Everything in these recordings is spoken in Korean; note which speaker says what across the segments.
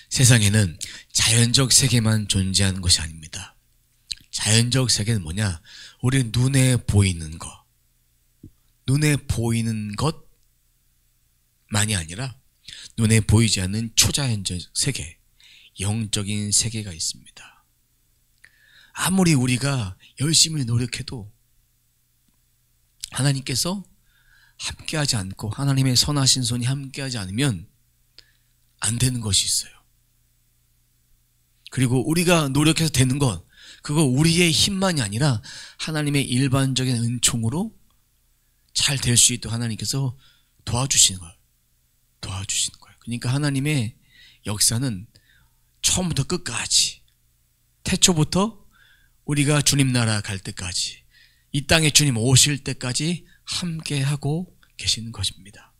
Speaker 1: 세상에는 자연적 세계만 존재하는 것이 아닙니다. 자연적 세계는 뭐냐? 우리 눈에 보이는 것. 눈에 보이는 것만이 아니라 눈에 보이지 않는 초자연적 세계, 영적인 세계가 있습니다. 아무리 우리가 열심히 노력해도 하나님께서 함께하지 않고 하나님의 선하신 손이 함께하지 않으면 안 되는 것이 있어요. 그리고 우리가 노력해서 되는 것, 그거 우리의 힘만이 아니라 하나님의 일반적인 은총으로 잘 될 수 있도록 하나님께서 도와주시는 거예요. 그러니까 하나님의 역사는 처음부터 끝까지, 태초부터 우리가 주님 나라 갈 때까지, 이 땅에 주님 오실 때까지 함께하고 계시는 것입니다.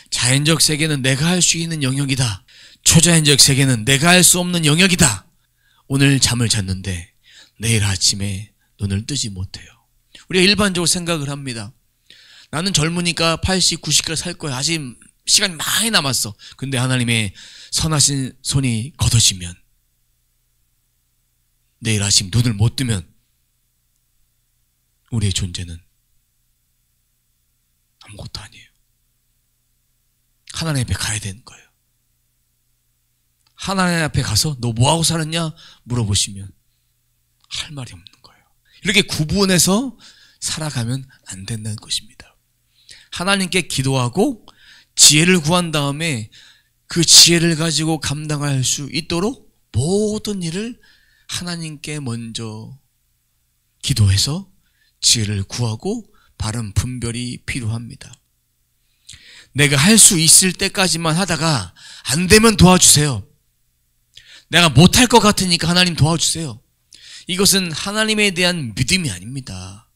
Speaker 1: 자연적 세계는 내가 할 수 있는 영역이다. 초자연적 세계는 내가 할 수 없는 영역이다. 오늘 잠을 잤는데 내일 아침에 눈을 뜨지 못해요. 우리가 일반적으로 생각을 합니다. 나는 젊으니까 80, 90까지 살 거야. 아직 시간이 많이 남았어. 근데 하나님의 선하신 손이 걷어지면, 내일 아침 눈을 못 뜨면 우리의 존재는 아무것도 아니에요. 하나님 앞에 가야 되는 거예요. 하나님 앞에 가서 너 뭐하고 살았냐 물어보시면 할 말이 없는 거예요. 이렇게 구분해서 살아가면 안 된다는 것입니다. 하나님께 기도하고 지혜를 구한 다음에 그 지혜를 가지고 감당할 수 있도록 모든 일을 하나님께 먼저 기도해서 지혜를 구하고 바른 분별이 필요합니다. 내가 할 수 있을 때까지만 하다가 안 되면 도와주세요. 내가 못할 것 같으니까 하나님 도와주세요. 이것은 하나님에 대한 믿음이 아닙니다.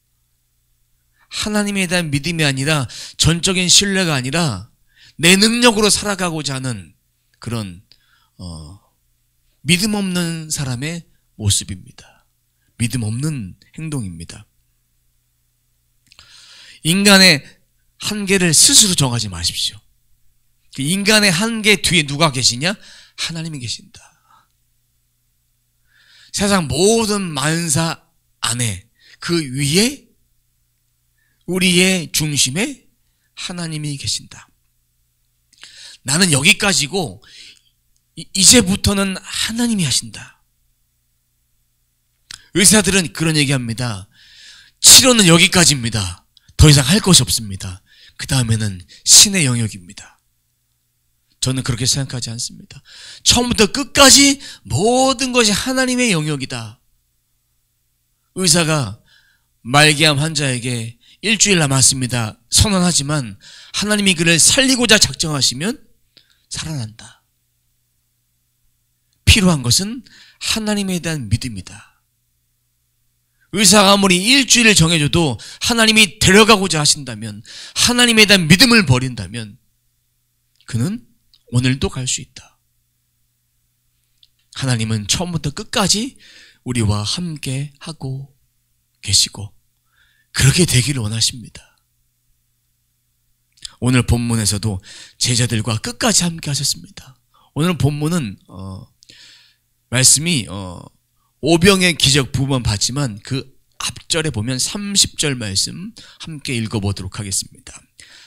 Speaker 1: 하나님에 대한 믿음이 아니라, 전적인 신뢰가 아니라 내 능력으로 살아가고자 하는 그런 믿음 없는 사람의 모습입니다. 믿음 없는 행동입니다. 인간의 한계를 스스로 정하지 마십시오. 인간의 한계 뒤에 누가 계시냐? 하나님이 계신다. 세상 모든 만사 안에 그 위에 우리의 중심에 하나님이 계신다. 나는 여기까지고 이제부터는 하나님이 하신다. 의사들은 그런 얘기합니다. 치료는 여기까지입니다. 더 이상 할 것이 없습니다. 그 다음에는 신의 영역입니다. 저는 그렇게 생각하지 않습니다. 처음부터 끝까지 모든 것이 하나님의 영역이다. 의사가 말기암 환자에게 일주일 남았습니다 선언하지만 하나님이 그를 살리고자 작정하시면 살아난다. 필요한 것은 하나님에 대한 믿음이다. 의사가 아무리 일주일을 정해줘도 하나님이 데려가고자 하신다면, 하나님에 대한 믿음을 버린다면 그는 오늘도 갈 수 있다. 하나님은 처음부터 끝까지 우리와 함께 하고 계시고 그렇게 되기를 원하십니다. 오늘 본문에서도 제자들과 끝까지 함께 하셨습니다. 오늘 본문은 말씀이 오병의 기적 부분 봤지만 그 앞절에 보면 30절 말씀 함께 읽어보도록 하겠습니다.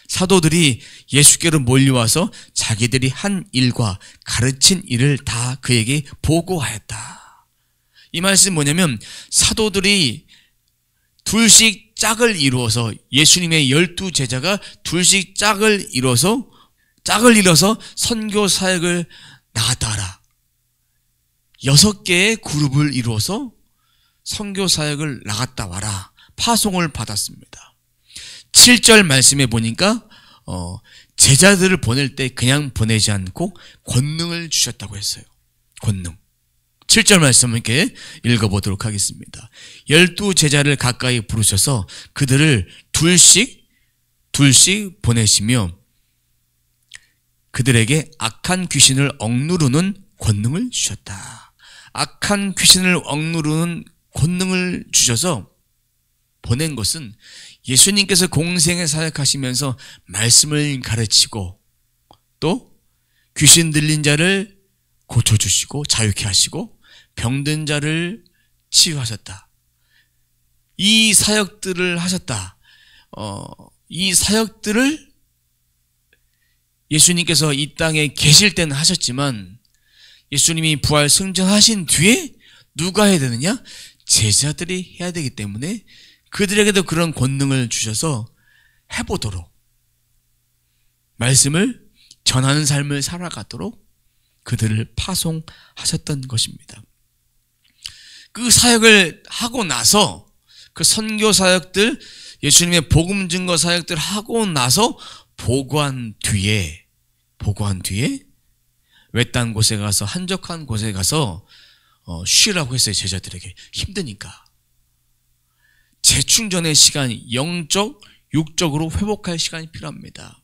Speaker 1: 사도들이 예수께로 몰려와서 자기들이 한 일과 가르친 일을 다 그에게 보고하였다. 이 말씀은 뭐냐면, 사도들이 둘씩 짝을 이루어서, 예수님의 12제자가 둘씩 짝을 이뤄서 선교 사역을 나갔다 하라. 6개의 그룹을 이루어서 선교 사역을 나갔다 와라. 파송을 받았습니다. 7절 말씀에 보니까 제자들을 보낼 때 그냥 보내지 않고 권능을 주셨다고 했어요. 권능. 7절 말씀을 이렇게 읽어보도록 하겠습니다. 12제자를 가까이 부르셔서 그들을 둘씩 보내시며 그들에게 악한 귀신을 억누르는 권능을 주셨다. 악한 귀신을 억누르는 권능을 주셔서 보낸 것은 예수님께서 공생에 사역하시면서 말씀을 가르치고 또 귀신 들린 자를 고쳐주시고 자유케 하시고 병든 자를 치유하셨다. 이 사역들을 하셨다. 이 사역들을 예수님께서 이 땅에 계실 때는 하셨지만 예수님이 부활 승천하신 뒤에 누가 해야 되느냐? 제자들이 해야 되기 때문에 그들에게도 그런 권능을 주셔서 해보도록, 말씀을 전하는 삶을 살아가도록 그들을 파송하셨던 것입니다. 그 사역을 하고 나서, 그 선교 사역들, 예수님의 복음 증거 사역들 하고 나서 보고한 뒤에 외딴 곳에 가서, 한적한 곳에 가서 쉬라고 했어요. 제자들에게. 힘드니까. 재충전의 시간, 영적, 육적으로 회복할 시간이 필요합니다.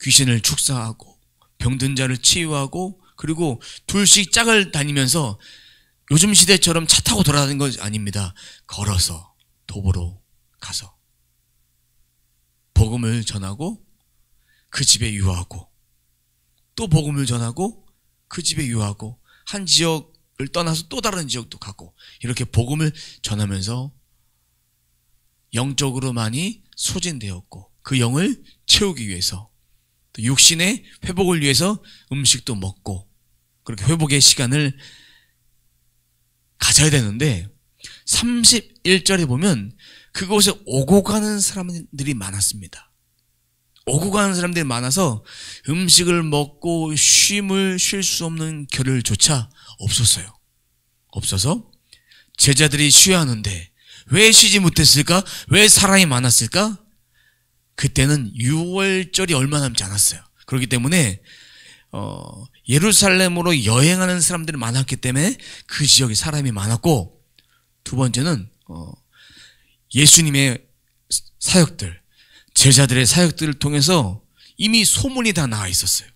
Speaker 1: 귀신을 축사하고 병든 자를 치유하고, 그리고 둘씩 짝을 다니면서 요즘 시대처럼 차 타고 돌아다니는 건 아닙니다. 걸어서 도보로 가서 복음을 전하고 그 집에 유하고, 또 복음을 전하고 그 집에 유하고, 한 지역을 떠나서 또 다른 지역도 가고, 이렇게 복음을 전하면서 영적으로 많이 소진되었고, 그 영을 채우기 위해서, 또 육신의 회복을 위해서 음식도 먹고, 그렇게 회복의 시간을 가져야 되는데 31절에 보면 그곳에 오고 가는 사람들이 많았습니다. 오고 가는 사람들이 많아서 음식을 먹고 쉼을 쉴 수 없는 겨를조차 없었어요. 없어서 제자들이 쉬어야 하는데 왜 쉬지 못했을까? 왜 사람이 많았을까? 그때는 6월절이 얼마 남지 않았어요. 그렇기 때문에 예루살렘으로 여행하는 사람들이 많았기 때문에 그 지역에 사람이 많았고, 두 번째는 예수님의 사역들, 제자들의 사역들을 통해서 이미 소문이 다 나와 있었어요.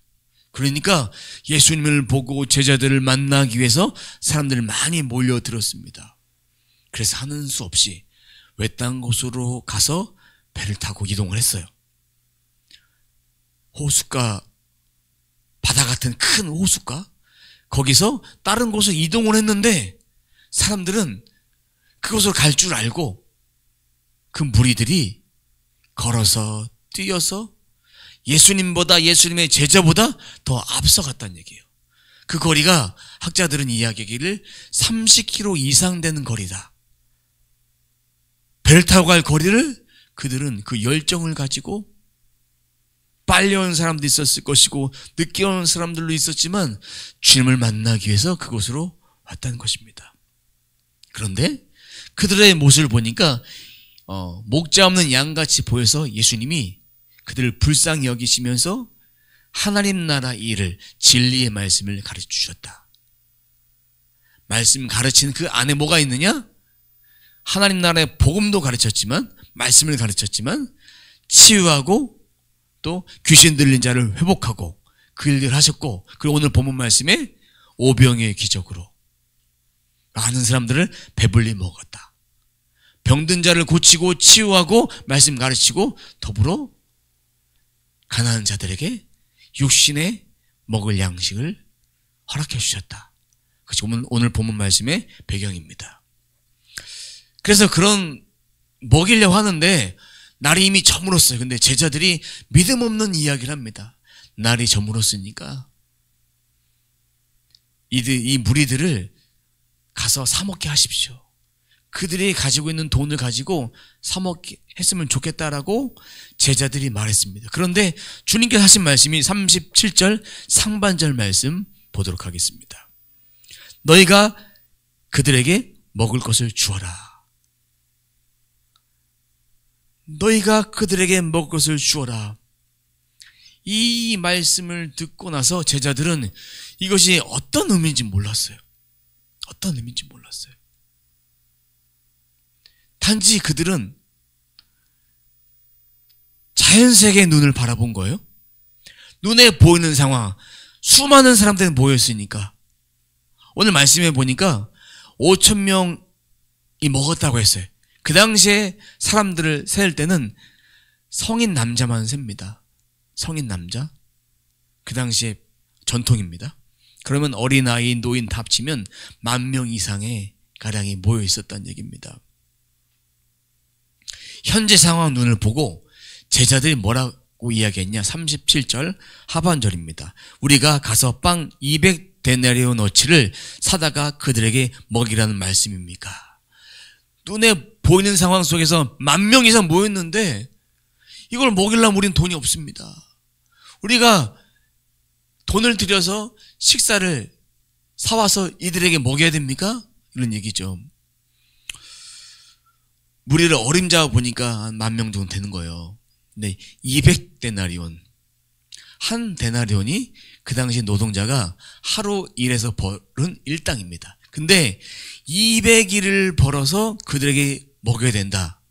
Speaker 1: 그러니까 예수님을 보고 제자들을 만나기 위해서 사람들이 많이 몰려들었습니다. 그래서 하는 수 없이 외딴 곳으로 가서 배를 타고 이동을 했어요. 호숫가, 바다 같은 큰 호숫가, 거기서 다른 곳으로 이동을 했는데 사람들은 그곳으로 갈 줄 알고 그 무리들이 걸어서 뛰어서 예수님보다, 예수님의 제자보다 더 앞서갔다는 얘기예요. 그 거리가 학자들은 이야기하기를 30km 이상 되는 거리다. 배를 타고 갈 거리를 그들은 그 열정을 가지고, 빨리 온 사람도 있었을 것이고 늦게 오는 사람들도 있었지만 주님을 만나기 위해서 그곳으로 왔다는 것입니다. 그런데 그들의 모습을 보니까 목자 없는 양같이 보여서 예수님이 그들을 불쌍히 여기시면서 하나님 나라 일을, 진리의 말씀을 가르쳐 주셨다. 말씀 가르치는 그 안에 뭐가 있느냐? 하나님 나라의 복음도 가르쳤지만, 말씀을 가르쳤지만, 치유하고 또 귀신 들린 자를 회복하고 그 일을 하셨고, 그리고 오늘 본문 말씀에 오병의 기적으로 많은 사람들을 배불리 먹었다. 병든 자를 고치고 치유하고 말씀 가르치고, 더불어 가난한 자들에게 육신에 먹을 양식을 허락해 주셨다. 그것이 오늘 본문 말씀의 배경입니다. 그래서 그런 먹이려고 하는데 날이 이미 저물었어요. 근데 제자들이 믿음 없는 이야기를 합니다. 날이 저물었으니까 이 무리들을 가서 사먹게 하십시오. 그들이 가지고 있는 돈을 가지고 사먹게 했으면 좋겠다라고 제자들이 말했습니다. 그런데 주님께서 하신 말씀이 37절 상반절 말씀 보도록 하겠습니다. 너희가 그들에게 먹을 것을 주어라. 너희가 그들에게 먹을 것을 주어라. 이 말씀을 듣고 나서 제자들은 이것이 어떤 의미인지 몰랐어요. 어떤 의미인지 몰랐어요. 단지 그들은 자연세계의 눈을 바라본 거예요. 눈에 보이는 상황, 수많은 사람들이 모였으니까. 오늘 말씀해 보니까 5,000명이 먹었다고 했어요. 그 당시에 사람들을 셀 때는 성인 남자만 셉니다. 성인 남자. 그 당시에 전통입니다. 그러면 어린아이, 노인 다 합치면 10,000명 이상의 가량이 모여 있었다는 얘기입니다. 현재 상황 눈을 보고 제자들이 뭐라고 이야기했냐? 37절 하반절입니다. 우리가 가서 빵 200데나리오너치를 사다가 그들에게 먹이라는 말씀입니까? 눈에 보이는 상황 속에서 10,000명 이상 모였는데 이걸 먹이려면 우리는 돈이 없습니다. 우리가 돈을 들여서 식사를 사와서 이들에게 먹여야 됩니까? 이런 얘기죠. 무리를 어림잡아 보니까 한 10,000명 정도 되는 거예요. 근데 200데나리온, 한 데나리온이 그 당시 노동자가 하루 일해서 벌은 일당입니다. 근데 200일을 벌어서 그들에게 먹여야 된다.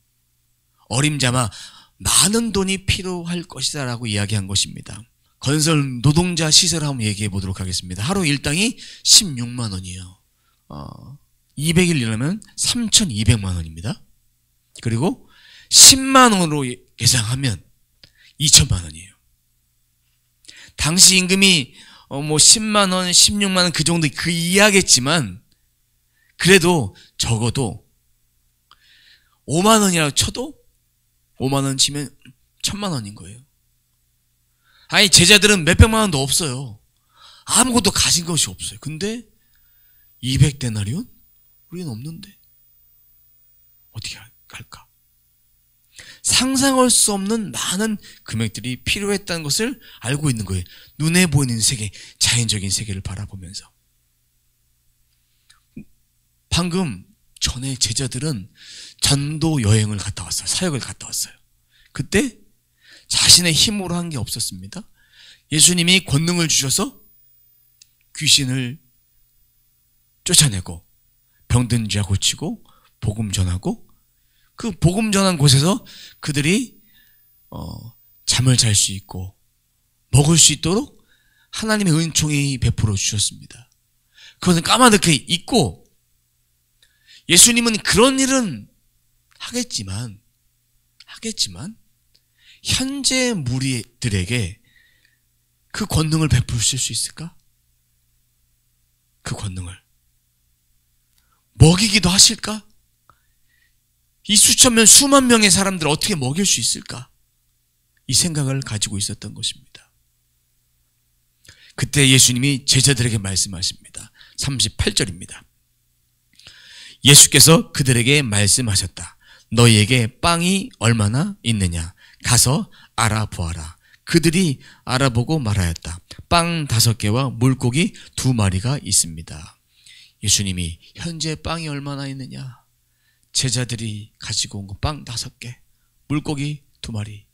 Speaker 1: 어림잡아 많은 돈이 필요할 것이다 라고 이야기한 것입니다. 건설 노동자 시세를 한번 얘기해 보도록 하겠습니다. 하루 일당이 16만 원이에요. 200일 일하면 3,200만 원입니다. 그리고 10만 원으로 예상하면 2천만 원이에요. 당시 임금이 10만 원, 16만 원 그 정도 그 이하겠지만 그래도 적어도 5만 원이라고 쳐도 5만 원 치면 1,000만 원인 거예요. 아니 제자들은 몇백만 원도 없어요. 아무것도 가진 것이 없어요. 근데 200데나리온? 우리는 없는데 어떻게 할까? 상상할 수 없는 많은 금액들이 필요했다는 것을 알고 있는 거예요. 눈에 보이는 세계, 자연적인 세계를 바라보면서. 방금 전에 제자들은 전도 여행을 갔다 왔어요. 사역을 갔다 왔어요. 그때 자신의 힘으로 한 게 없었습니다. 예수님이 권능을 주셔서 귀신을 쫓아내고 병든 자 고치고 복음 전하고 그 복음 전한 곳에서 그들이 잠을 잘 수 있고 먹을 수 있도록 하나님의 은총이 베풀어 주셨습니다. 그것은 까마득히 있고 예수님은 그런 일은 하겠지만 현재 무리들에게 그 권능을 베푸실 수 있을까? 그 권능을 먹이기도 하실까? 이 수천 명, 수만 명의 사람들을 어떻게 먹일 수 있을까? 이 생각을 가지고 있었던 것입니다. 그때 예수님이 제자들에게 말씀하십니다. 38절입니다. 예수께서 그들에게 말씀하셨다. 너희에게 빵이 얼마나 있느냐? 가서 알아보아라. 그들이 알아보고 말하였다. 빵 5개와 물고기 2마리가 있습니다. 예수님이 현재 빵이 얼마나 있느냐? 제자들이 가지고 온 거 빵 5개, 물고기 2마리.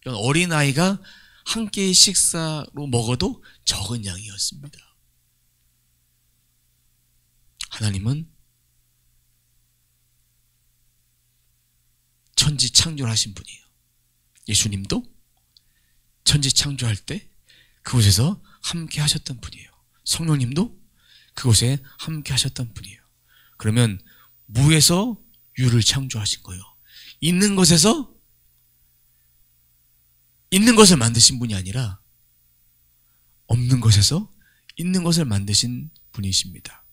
Speaker 1: 이건 어린아이가 한 끼 식사로 먹어도 적은 양이었습니다. 하나님은 천지 창조하신 분이에요. 예수님도 천지 창조할 때 그곳에서 함께 하셨던 분이에요. 성령님도 그곳에 함께 하셨던 분이에요. 그러면 무에서 유를 창조하신 거예요. 있는 것에서 있는 것을 만드신 분이 아니라 없는 것에서 있는 것을 만드신 분이십니다.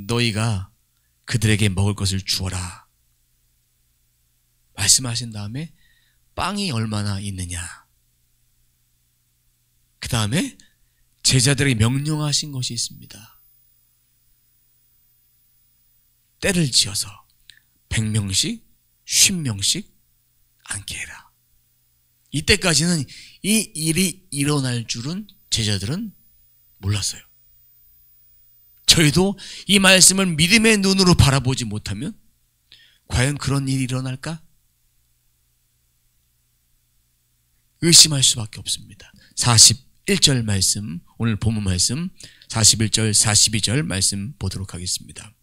Speaker 1: 너희가 그들에게 먹을 것을 주어라 말씀하신 다음에 빵이 얼마나 있느냐, 그 다음에 제자들에게 명령하신 것이 있습니다. 때를 지어서 100명씩 50명씩 앉게 해라. 이때까지는 이 일이 일어날 줄은 제자들은 몰랐어요. 저희도 이 말씀을 믿음의 눈으로 바라보지 못하면 과연 그런 일이 일어날까? 의심할 수밖에 없습니다. 41절 말씀, 오늘 본문 말씀 41절 42절 말씀 보도록 하겠습니다.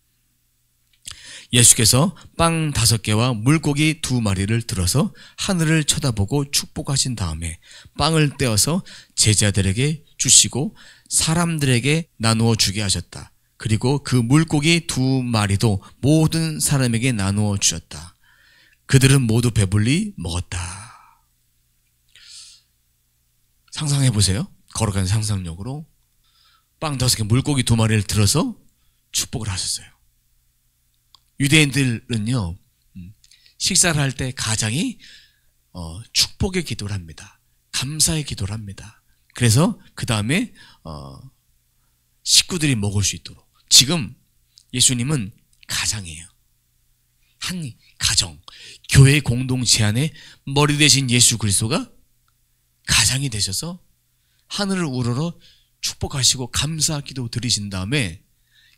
Speaker 1: 예수께서 빵 5개와 물고기 2마리를 들어서 하늘을 쳐다보고 축복하신 다음에 빵을 떼어서 제자들에게 주시고 사람들에게 나누어 주게 하셨다. 그리고 그 물고기 2마리도 모든 사람에게 나누어 주셨다. 그들은 모두 배불리 먹었다. 상상해 보세요. 걸어가는 상상력으로 빵 5개, 물고기 2마리를 들어서 축복을 하셨어요. 유대인들은요, 식사를 할 때 가장이 축복의 기도를 합니다. 감사의 기도를 합니다. 그래서 그 다음에 식구들이 먹을 수 있도록. 지금 예수님은 가장이에요. 한 가정, 교회 공동체 안에 머리 대신 예수 그리스도가 가장이 되셔서 하늘을 우러러 축복하시고 감사 기도 드리신 다음에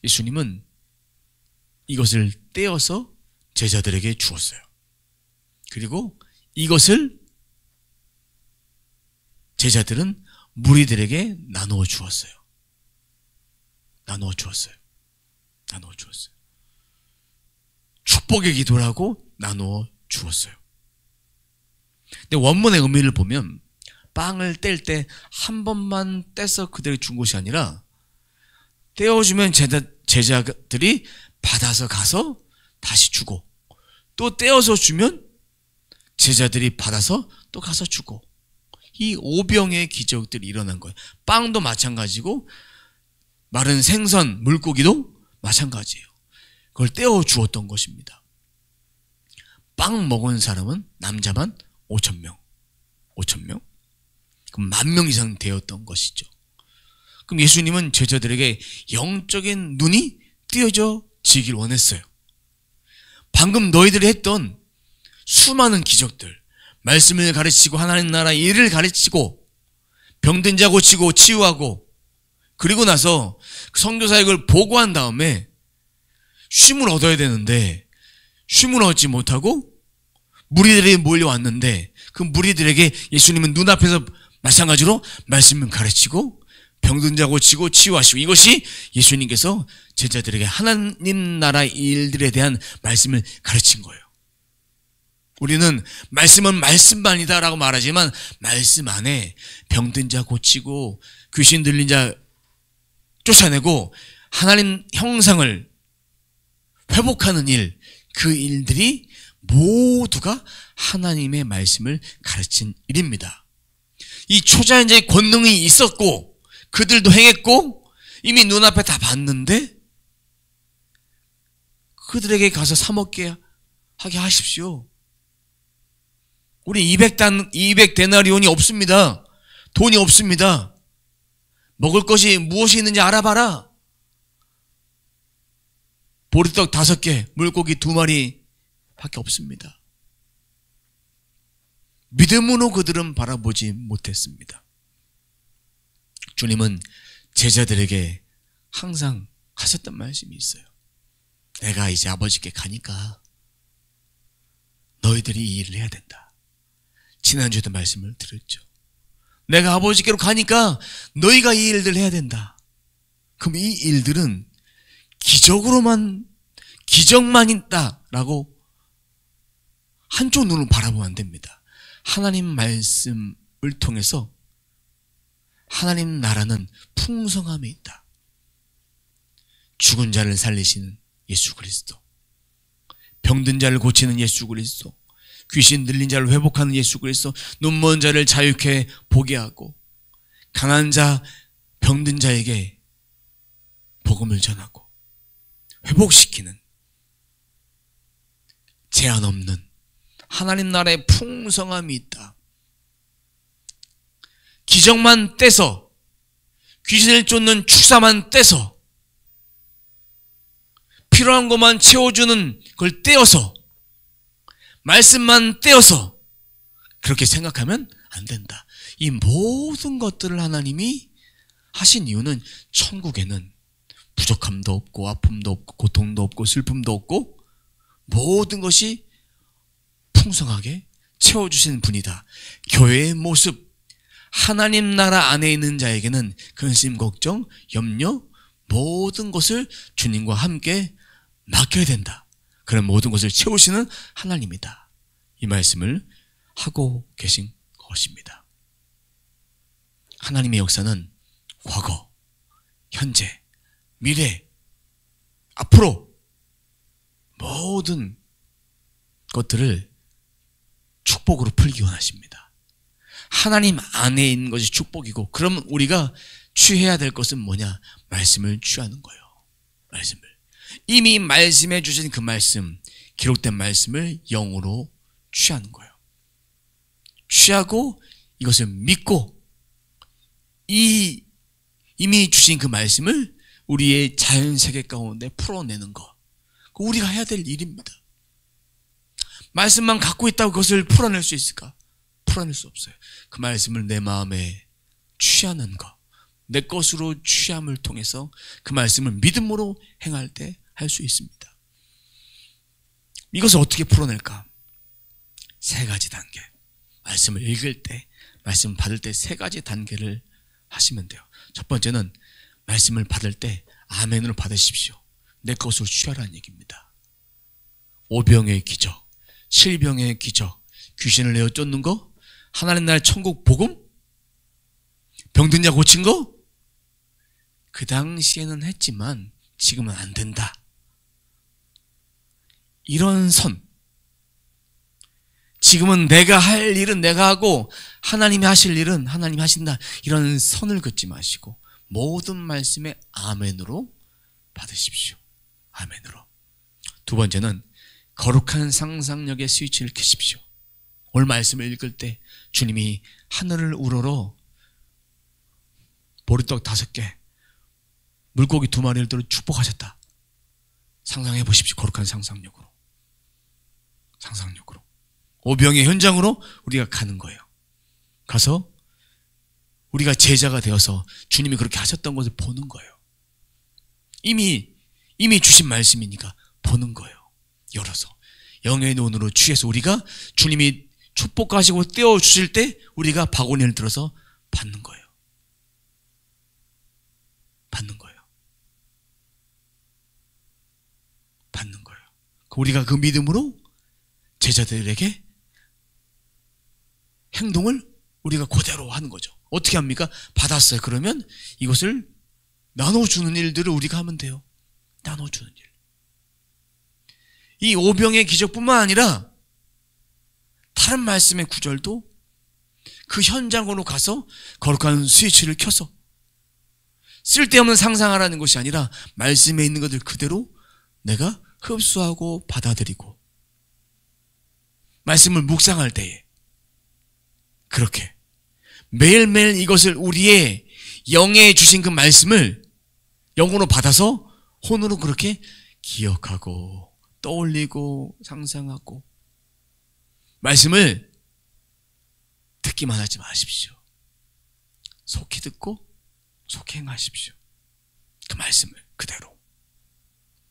Speaker 1: 예수님은 이것을 떼어서 제자들에게 주었어요. 그리고 이것을 제자들은 무리들에게 나누어 주었어요. 나누어 주었어요. 축복의 기도를 하고 나누어 주었어요. 근데 원문의 의미를 보면 빵을 뗄 때 한 번만 떼서 그들에게 준 것이 아니라 떼어주면 제자들이 받아서 가서 다시 주고, 또 떼어서 주면 제자들이 받아서 또 가서 주고, 이 오병의 기적들이 일어난 거예요. 빵도 마찬가지고 마른 생선, 물고기도 마찬가지예요. 그걸 떼어 주었던 것입니다. 빵 먹은 사람은 남자만 5,000명. 그럼 10,000명 이상 되었던 것이죠. 그럼 예수님은 제자들에게 영적인 눈이 띄어지길 원했어요. 방금 너희들이 했던 수많은 기적들, 말씀을 가르치고 하나님 나라 일을 가르치고 병든 자 고치고 치유하고, 그리고 나서 선교사역을 보고한 다음에 쉼을 얻어야 되는데 쉼을 얻지 못하고 무리들이 몰려왔는데, 그 무리들에게 예수님은 눈앞에서 마찬가지로 말씀을 가르치고 병든 자 고치고 치유하시고, 이것이 예수님께서 제자들에게 하나님 나라 일들에 대한 말씀을 가르친 거예요. 우리는 말씀은 말씀만이다 라고 말하지만 말씀 안에 병든 자 고치고 귀신 들린 자 쫓아내고 하나님 형상을 회복하는 일, 그 일들이 모두가 하나님의 말씀을 가르친 일입니다. 이 초자연자의 권능이 있었고 그들도 행했고 이미 눈앞에 다 봤는데 그들에게 가서 사 먹게 하게 하십시오. 우리 200데나리온이 없습니다. 돈이 없습니다. 먹을 것이 무엇이 있는지 알아봐라. 보리떡 5개, 물고기 2마리 밖에 없습니다. 믿음으로 그들은 바라보지 못했습니다. 주님은 제자들에게 항상 하셨던 말씀이 있어요. 내가 이제 아버지께 가니까 너희들이 이 일을 해야 된다. 지난주에도 말씀을 드렸죠. 내가 아버지께로 가니까 너희가 이 일들을 해야 된다. 그럼 이 일들은 기적만 있다라고 한쪽 눈으로 바라보면 안 됩니다. 하나님 말씀을 통해서 하나님 나라는 풍성함이 있다. 죽은 자를 살리시는 예수 그리스도, 병든 자를 고치는 예수 그리스도, 귀신 들린 자를 회복하는 예수 그리스도, 눈먼 자를 자유케 보게 하고 강한 자, 병든 자에게 복음을 전하고 회복시키는 제한 없는 하나님 나라의 풍성함이 있다. 기적만 떼서, 귀신을 쫓는 축사만 떼서, 필요한 것만 채워주는 걸 떼어서, 말씀만 떼어서 그렇게 생각하면 안 된다. 이 모든 것들을 하나님이 하신 이유는 천국에는 부족함도 없고 아픔도 없고 고통도 없고 슬픔도 없고 모든 것이 풍성하게 채워주시는 분이다. 교회의 모습, 하나님 나라 안에 있는 자에게는 근심, 걱정, 염려 모든 것을 주님과 함께 맡겨야 된다. 그런 모든 것을 채우시는 하나님이다. 이 말씀을 하고 계신 것입니다. 하나님의 역사는 과거, 현재, 미래, 앞으로 모든 것들을 축복으로 풀기 원하십니다. 하나님 안에 있는 것이 축복이고, 그러면 우리가 취해야 될 것은 뭐냐? 말씀을 취하는 거예요. 말씀을. 이미 말씀해 주신 그 말씀, 기록된 말씀을 영으로 취하는 거예요. 취하고 이것을 믿고 이미 주신 그 말씀을 우리의 자연세계 가운데 풀어내는 것. 우리가 해야 될 일입니다. 말씀만 갖고 있다고 그것을 풀어낼 수 있을까? 풀어낼 수 없어요. 그 말씀을 내 마음에 취하는 것, 내 것으로 취함을 통해서 그 말씀을 믿음으로 행할 때 할 수 있습니다. 이것을 어떻게 풀어낼까? 3가지 단계. 말씀을 읽을 때, 말씀을 받을 때 3가지 단계를 하시면 돼요. 첫 번째는 말씀을 받을 때 아멘으로 받으십시오. 내 것으로 취하라는 얘기입니다. 5병의 기적, 7병의 기적, 귀신을 내어 쫓는 거, 하나님 나라의 천국 복음, 병든 자 고친 거, 그 당시에는 했지만 지금은 안 된다. 이런 선, 지금은 내가 할 일은 내가 하고 하나님이 하실 일은 하나님이 하신다. 이런 선을 긋지 마시고 모든 말씀에 아멘으로 받으십시오. 아멘으로. 2번째는 거룩한 상상력의 스위치를 켜십시오. 오늘 말씀을 읽을 때 주님이 하늘을 우러러 보리떡 5개, 물고기 2마리를 들어 축복하셨다. 상상해 보십시오. 거룩한 상상력으로. 상상력으로. 5병의 현장으로 우리가 가는 거예요. 가서 우리가 제자가 되어서 주님이 그렇게 하셨던 것을 보는 거예요. 이미 주신 말씀이니까 보는 거예요. 열어서 영의 눈으로 취해서 우리가 주님이 축복하시고 떼어주실 때 우리가 바구니를 들어서 받는 거예요. 받는 거예요. 받는 거예요. 우리가 그 믿음으로 제자들에게 행동을 우리가 그대로 하는 거죠. 어떻게 합니까? 받았어요. 그러면 이것을 나눠주는 일들을 우리가 하면 돼요. 나눠주는 일. 이 5병의 기적뿐만 아니라 다른 말씀의 구절도 그 현장으로 가서 거룩한 스위치를 켜서 쓸데없는 상상하라는 것이 아니라 말씀에 있는 것들 그대로 내가 흡수하고 받아들이고 말씀을 묵상할 때에 그렇게 매일매일 이것을 우리의 영에 주신 그 말씀을 영으로 받아서 혼으로 그렇게 기억하고 떠올리고 상상하고 말씀을 듣기만 하지 마십시오. 속히 듣고 속히 행하십시오. 그 말씀을 그대로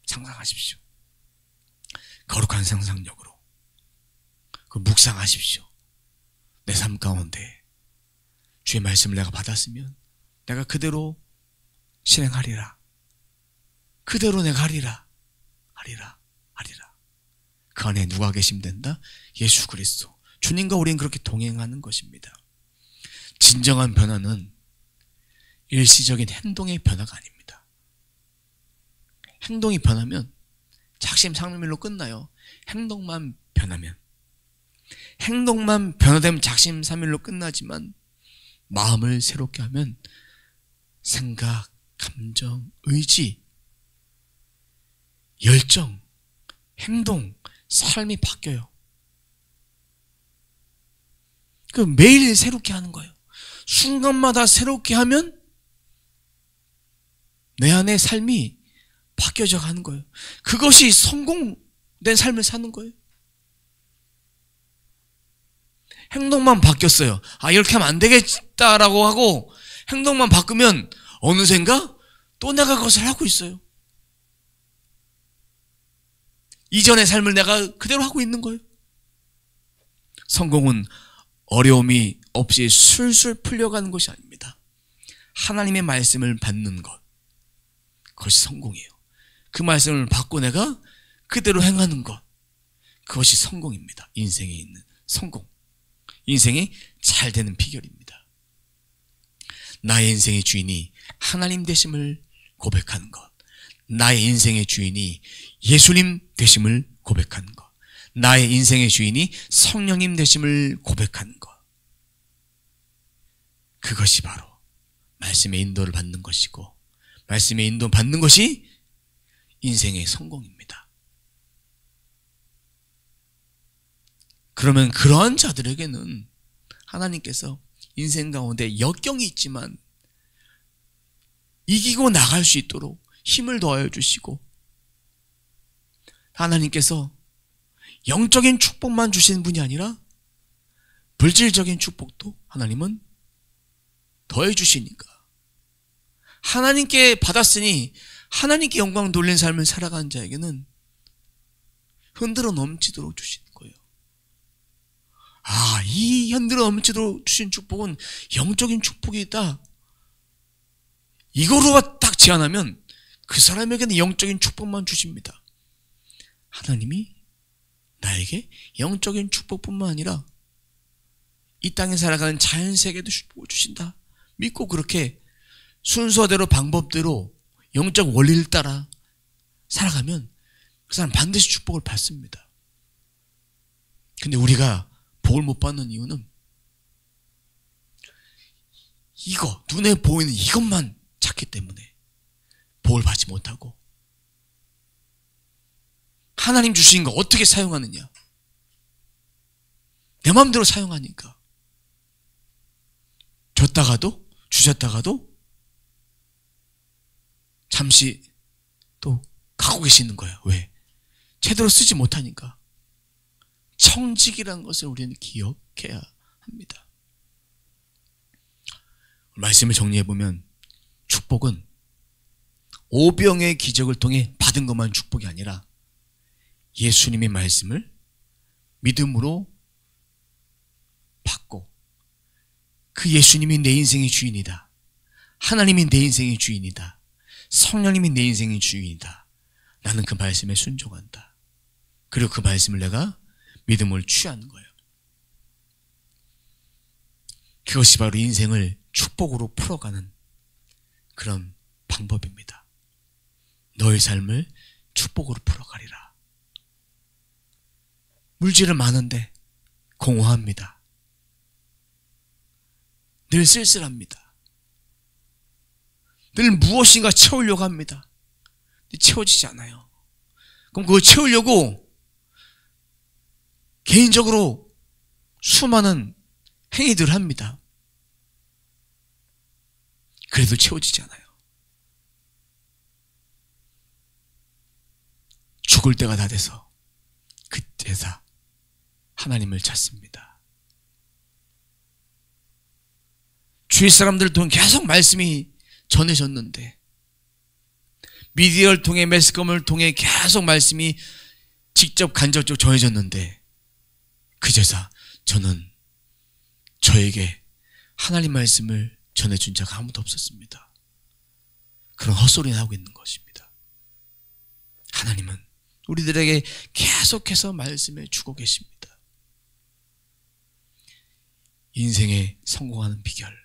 Speaker 1: 상상하십시오. 거룩한 상상력으로 그 묵상하십시오. 내 삶 가운데 주의 말씀을 내가 받았으면 내가 그대로 실행하리라. 그대로 내가 하리라. 그 안에 누가 계시면 된다? 예수 그리스도. 주님과 우리는 그렇게 동행하는 것입니다. 진정한 변화는 일시적인 행동의 변화가 아닙니다. 행동이 변하면 작심삼일로 끝나요. 행동만 변하면. 행동만 변화되면 작심삼일로 끝나지만 마음을 새롭게 하면 생각, 감정, 의지, 열정, 행동, 삶이 바뀌어요. 그 매일 새롭게 하는 거예요. 순간마다 새롭게 하면 내 안의 삶이 바뀌어져 가는 거예요. 그것이 성공된 삶을 사는 거예요. 행동만 바뀌었어요. 이렇게 하면 안 되겠다라고 하고 행동만 바꾸면 어느샌가 또 내가 그것을 하고 있어요. 이전의 삶을 내가 그대로 하고 있는 거예요. 성공은 어려움이 없이 술술 풀려가는 것이 아닙니다. 하나님의 말씀을 받는 것, 그것이 성공이에요. 그 말씀을 받고 내가 그대로 행하는 것, 그것이 성공입니다. 인생에 있는 성공, 인생이 잘 되는 비결입니다. 나의 인생의 주인이 하나님 되심을 고백하는 것, 나의 인생의 주인이 예수님 되심을 고백하는 것, 나의 인생의 주인이 성령님 되심을 고백하는 것, 그것이 바로 말씀의 인도를 받는 것이고, 말씀의 인도 받는 것이 인생의 성공입니다. 그러면 그러한 자들에게는 하나님께서 인생 가운데 역경이 있지만 이기고 나갈 수 있도록 힘을 더하여 주시고, 하나님께서 영적인 축복만 주시는 분이 아니라 물질적인 축복도 하나님은 더해 주시니까, 하나님께 받았으니 하나님께 영광 돌린 삶을 살아가는 자에게는 흔들어 넘치도록 주시는 거예요. 아, 이 흔들어 넘치도록 주신 축복은 영적인 축복이다. 이거로 딱 제안하면 그 사람에게는 영적인 축복만 주십니다. 하나님이 나에게 영적인 축복뿐만 아니라 이 땅에 살아가는 자연세계도 축복을 주신다. 믿고 그렇게 순서대로 방법대로 영적 원리를 따라 살아가면 그 사람 반드시 축복을 받습니다. 근데 우리가 복을 못 받는 이유는 이거, 눈에 보이는 이것만 찾기 때문에 복을 받지 못하고, 하나님 주신 거 어떻게 사용하느냐, 내 마음대로 사용하니까 줬다가도 주셨다가도 잠시 또 가고 계시는 거예요. 왜? 제대로 쓰지 못하니까. 청직이라는 것을 우리는 기억해야 합니다. 말씀을 정리해보면 축복은 오병의 기적을 통해 받은 것만 축복이 아니라 예수님의 말씀을 믿음으로 받고, 그 예수님이 내 인생의 주인이다, 하나님이 내 인생의 주인이다, 성령님이 내 인생의 주인이다, 나는 그 말씀에 순종한다, 그리고 그 말씀을 내가 믿음을 취하는 거예요. 그것이 바로 인생을 축복으로 풀어가는 그런 방법입니다. 너의 삶을 축복으로 풀어가리라. 물질은 많은데 공허합니다. 늘 쓸쓸합니다. 늘 무엇인가 채우려고 합니다. 근데 채워지지 않아요. 그럼 그거 채우려고 개인적으로 수많은 행위들을 합니다. 그래도 채워지지 않아요. 죽을 때가 다 돼서 그때다 하나님을 찾습니다. 주위 사람들을 통해 계속 말씀이 전해졌는데, 미디어를 통해, 매스컴을 통해 계속 말씀이 직접 간접적으로 전해졌는데, 그제서 저는 저에게 하나님 말씀을 전해준 자가 아무도 없었습니다. 그런 헛소리를 하고 있는 것입니다. 하나님은 우리들에게 계속해서 말씀해 주고 계십니다. 인생에 성공하는 비결,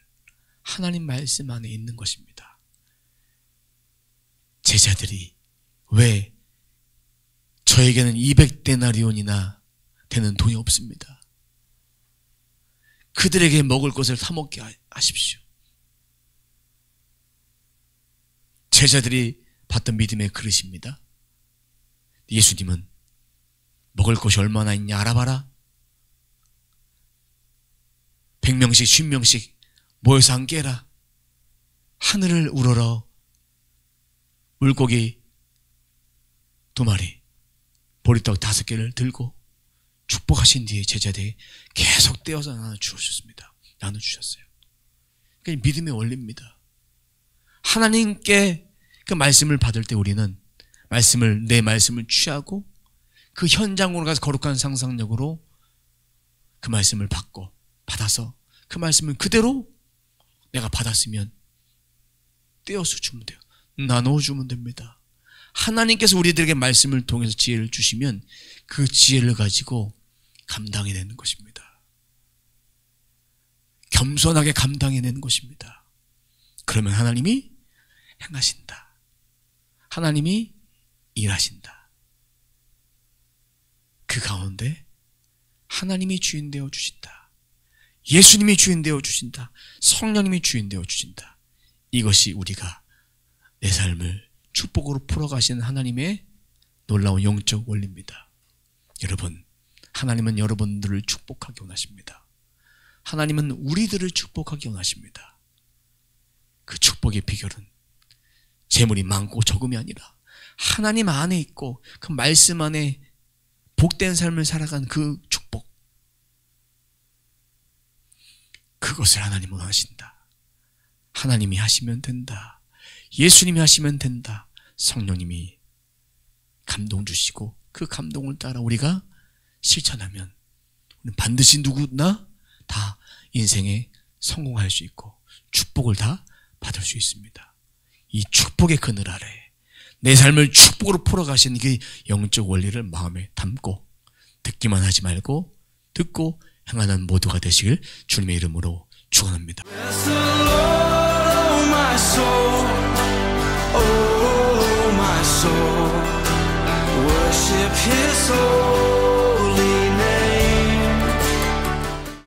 Speaker 1: 하나님 말씀 안에 있는 것입니다. 제자들이 왜 저에게는 200데나리온이나 되는 돈이 없습니다, 그들에게 먹을 것을 사먹게 하십시오. 제자들이 받던 믿음의 그릇입니다. 예수님은 먹을 것이 얼마나 있냐 알아봐라. 100명씩 50명씩 모여서 함께 해라. 하늘을 우러러 물고기 2마리, 보리떡 5개를 들고 축복하신 뒤에 제자들이 계속 떼어서 나눠주셨습니다. 나눠주셨어요. 그게 믿음의 원리입니다. 하나님께 그 말씀을 받을 때 우리는 내 말씀을 취하고 그 현장으로 가서 거룩한 상상력으로 그 말씀을 받아서 그 말씀을 그대로 내가 받았으면 떼어서 주면 돼요. 나눠주면 됩니다. 하나님께서 우리들에게 말씀을 통해서 지혜를 주시면 그 지혜를 가지고 감당해내는 것입니다. 겸손하게 감당해내는 것입니다. 그러면 하나님이 행하신다. 하나님이 일하신다. 그 가운데 하나님이 주인 되어 주신다. 예수님이 주인 되어 주신다. 성령님이 주인 되어 주신다. 이것이 우리가 내 삶을 축복으로 풀어가시는 하나님의 놀라운 영적 원리입니다. 여러분, 하나님은 여러분들을 축복하기 원하십니다. 하나님은 우리들을 축복하기 원하십니다. 그 축복의 비결은 재물이 많고 적음이 아니라 하나님 안에 있고 그 말씀 안에 복된 삶을 살아간 그 축복, 그것을 하나님은 원하신다. 하나님이 하시면 된다. 예수님이 하시면 된다. 성령님이 감동 주시고 그 감동을 따라 우리가 실천하면 반드시 누구나 다 인생에 성공할 수 있고 축복을 다 받을 수 있습니다. 이 축복의 그늘 아래 내 삶을 축복으로 풀어가시는 그 영적 원리를 마음에 담고 듣기만 하지 말고 듣고 행하는 모두가 되시길 주님의 이름으로 축원합니다. Worship His soul.